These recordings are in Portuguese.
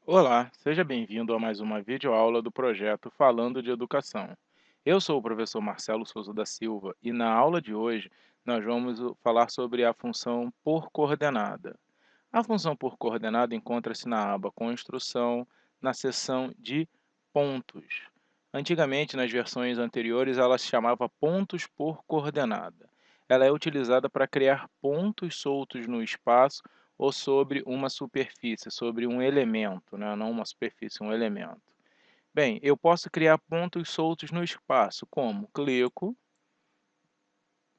Olá, seja bem-vindo a mais uma videoaula do projeto Falando de Educação. Eu sou o professor Marcelo Souza da Silva e na aula de hoje nós vamos falar sobre a função por coordenada. A função por coordenada encontra-se na aba Construção, na seção de pontos. Antigamente, nas versões anteriores, ela se chamava pontos por coordenada. Ela é utilizada para criar pontos soltos no espaço ou sobre uma superfície, sobre um elemento, né? Não uma superfície, um elemento. Bem, eu posso criar pontos soltos no espaço, como clico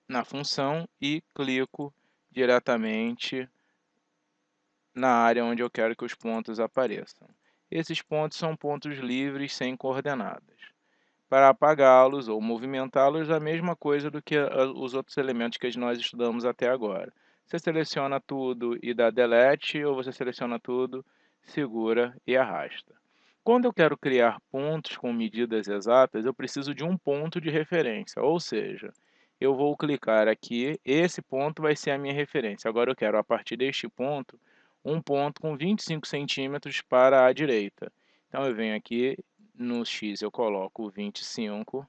na função e clico diretamente na área onde eu quero que os pontos apareçam. Esses pontos são pontos livres sem coordenadas. Para apagá-los ou movimentá-los, a mesma coisa do que os outros elementos que nós estudamos até agora. Você seleciona tudo e dá delete, ou você seleciona tudo, segura e arrasta. Quando eu quero criar pontos com medidas exatas, eu preciso de um ponto de referência, ou seja, eu vou clicar aqui, esse ponto vai ser a minha referência. Agora eu quero, a partir deste ponto, um ponto com 25 centímetros para a direita. Então eu venho aqui, no X eu coloco 25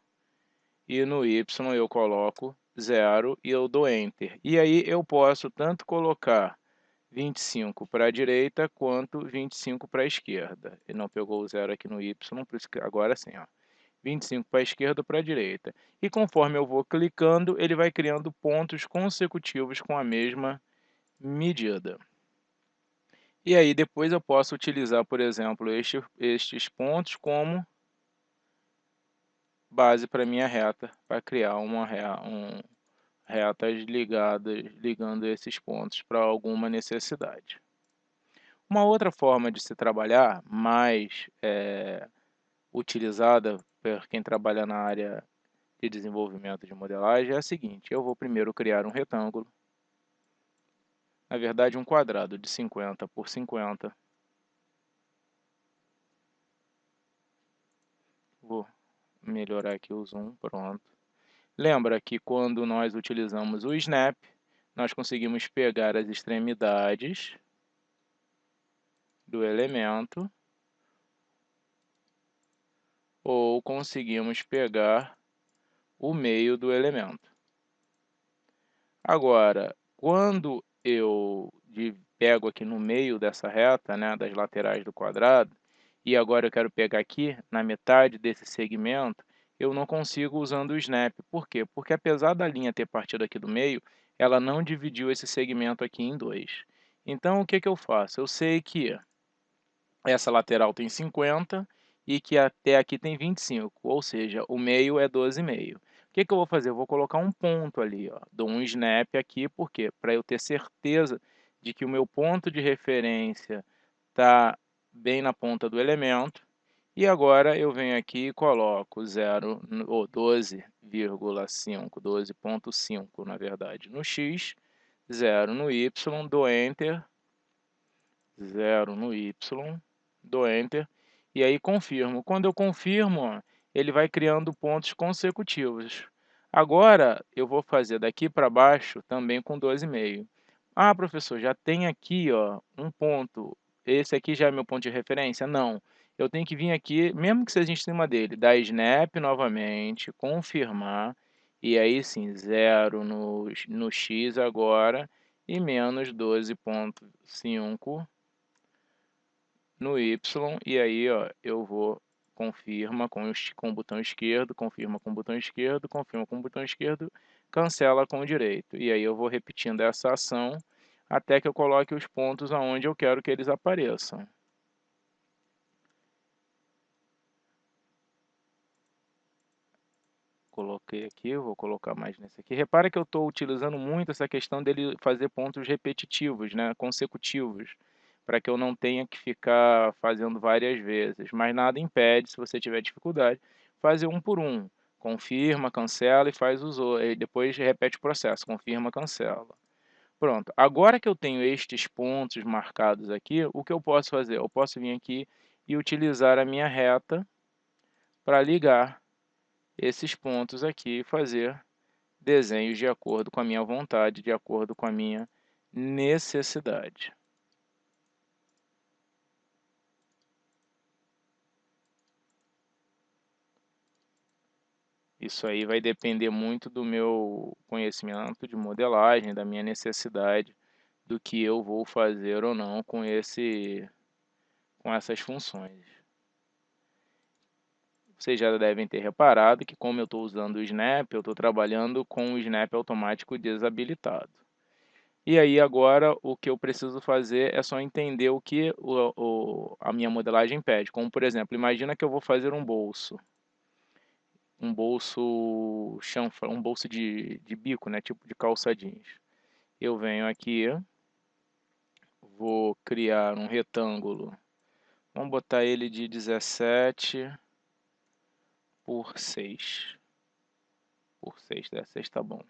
e no Y eu coloco 0 e eu dou Enter. E aí eu posso tanto colocar 25 para a direita quanto 25 para a esquerda. Ele não pegou o 0 aqui no Y, por isso que agora sim, ó. 25 para a esquerda ou para a direita. E conforme eu vou clicando, ele vai criando pontos consecutivos com a mesma medida. E aí depois eu posso utilizar, por exemplo, estes pontos como base para minha reta, para criar retas ligadas, ligando esses pontos para alguma necessidade. Uma outra forma de se trabalhar, mais utilizada por quem trabalha na área de desenvolvimento de modelagem, é a seguinte: eu vou primeiro criar um retângulo, na verdade um quadrado de 50 por 50. Vou melhorar aqui o zoom, pronto. Lembra que quando nós utilizamos o Snap, nós conseguimos pegar as extremidades do elemento ou conseguimos pegar o meio do elemento. Agora, quando eu pego aqui no meio dessa reta, né, das laterais do quadrado, e agora eu quero pegar aqui na metade desse segmento, eu não consigo usando o Snap. Por quê? Porque apesar da linha ter partido aqui do meio, ela não dividiu esse segmento aqui em dois. Então, o que que eu faço? Eu sei que essa lateral tem 50 e que até aqui tem 25, ou seja, o meio é 12,5. O que que eu vou fazer? Eu vou colocar um ponto ali, ó, dou um snap aqui, por quê? Para eu ter certeza de que o meu ponto de referência está bem na ponta do elemento. E agora eu venho aqui e coloco 0, ou 12,5, 12,5 na verdade, no X, 0 no Y, dou Enter, 0 no Y, dou Enter, e aí confirmo. Quando eu confirmo, ó, ele vai criando pontos consecutivos. Agora, eu vou fazer daqui para baixo também com 12,5. Ah, professor, já tem aqui, ó, um ponto. Esse aqui já é meu ponto de referência? Não. Eu tenho que vir aqui, mesmo que seja em cima dele, dar Snap novamente, confirmar, e aí sim, 0 no X agora, e menos 12,5 no Y, e aí, ó, eu vou confirma com o botão esquerdo, confirma com o botão esquerdo, confirma com o botão esquerdo, cancela com o direito. E aí eu vou repetindo essa ação até que eu coloque os pontos aonde eu quero que eles apareçam. Coloquei aqui, vou colocar mais nesse aqui. Repara que eu estou utilizando muito essa questão dele fazer pontos repetitivos, né, consecutivos, para que eu não tenha que ficar fazendo várias vezes. Mas nada impede, se você tiver dificuldade, fazer um por um. Confirma, cancela e faz os outros. E depois repete o processo, confirma, cancela. Pronto. Agora que eu tenho estes pontos marcados aqui, o que eu posso fazer? Eu posso vir aqui e utilizar a minha reta para ligar esses pontos aqui e fazer desenhos de acordo com a minha vontade, de acordo com a minha necessidade. Isso aí vai depender muito do meu conhecimento de modelagem, da minha necessidade, do que eu vou fazer ou não com essas funções. Vocês já devem ter reparado que, como eu estou usando o Snap, eu estou trabalhando com o Snap automático desabilitado. E aí agora o que eu preciso fazer é só entender o que a minha modelagem pede. Como por exemplo, imagina que eu vou fazer um bolso chanfra, um bolso de bico, né, tipo de calça jeans. Eu venho aqui, vou criar um retângulo. Vamos botar ele de 17 por 6. Por 6, 16 tá bom.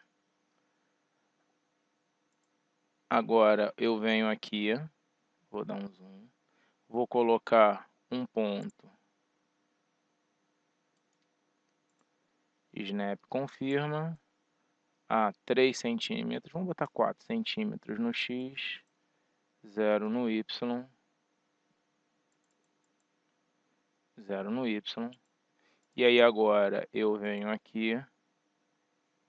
Agora eu venho aqui, vou dar um zoom, vou colocar um ponto, Snap confirma, 3 centímetros, vamos botar 4 centímetros no X, 0 no Y, 0 no Y. E aí agora eu venho aqui,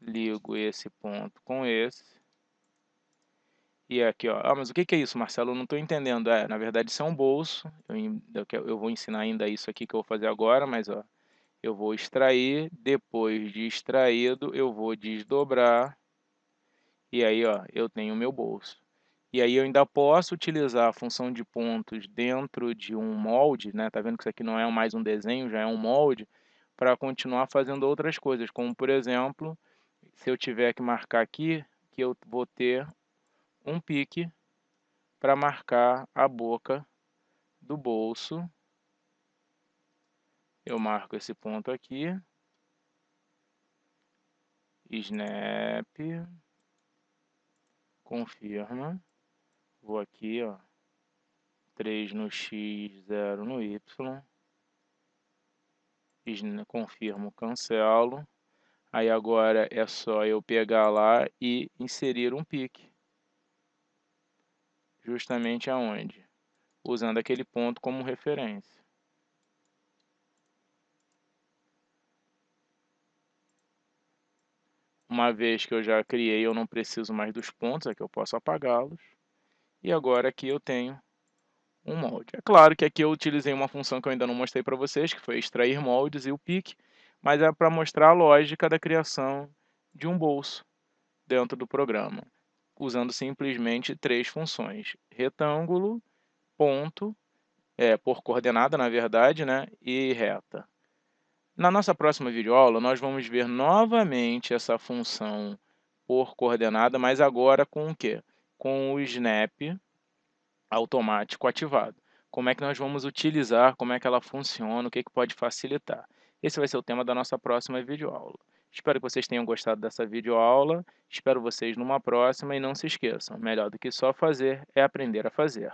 ligo esse ponto com esse, e aqui ó, mas o que que é isso, Marcelo? Eu não estou entendendo. Na verdade isso é um bolso, eu vou ensinar ainda isso aqui que eu vou fazer agora, mas ó, eu vou extrair, depois de extraído eu vou desdobrar, e aí ó, eu tenho o meu bolso. E aí eu ainda posso utilizar a função de pontos dentro de um molde, né? Tá vendo que isso aqui não é mais um desenho, já é um molde, para continuar fazendo outras coisas, como por exemplo, se eu tiver que marcar aqui, que eu vou ter um pique para marcar a boca do bolso. Eu marco esse ponto aqui, Snap, confirma, vou aqui, ó, 3 no X, 0 no Y, confirmo, cancelo. Aí agora é só eu pegar lá e inserir um pique. Justamente aonde? Usando aquele ponto como referência. Uma vez que eu já criei, eu não preciso mais dos pontos, aqui eu posso apagá-los. E agora aqui eu tenho um molde. É claro que aqui eu utilizei uma função que eu ainda não mostrei para vocês, que foi extrair moldes e o pique, mas é para mostrar a lógica da criação de um bolso dentro do programa, usando simplesmente 3 funções: retângulo, ponto, por coordenada na verdade, né, e reta. Na nossa próxima videoaula, nós vamos ver novamente essa função por coordenada, mas agora com o quê? Com o Snap automático ativado. Como é que nós vamos utilizar, como é que ela funciona, o que que pode facilitar. Esse vai ser o tema da nossa próxima videoaula. Espero que vocês tenham gostado dessa videoaula, espero vocês numa próxima e não se esqueçam, melhor do que só fazer é aprender a fazer.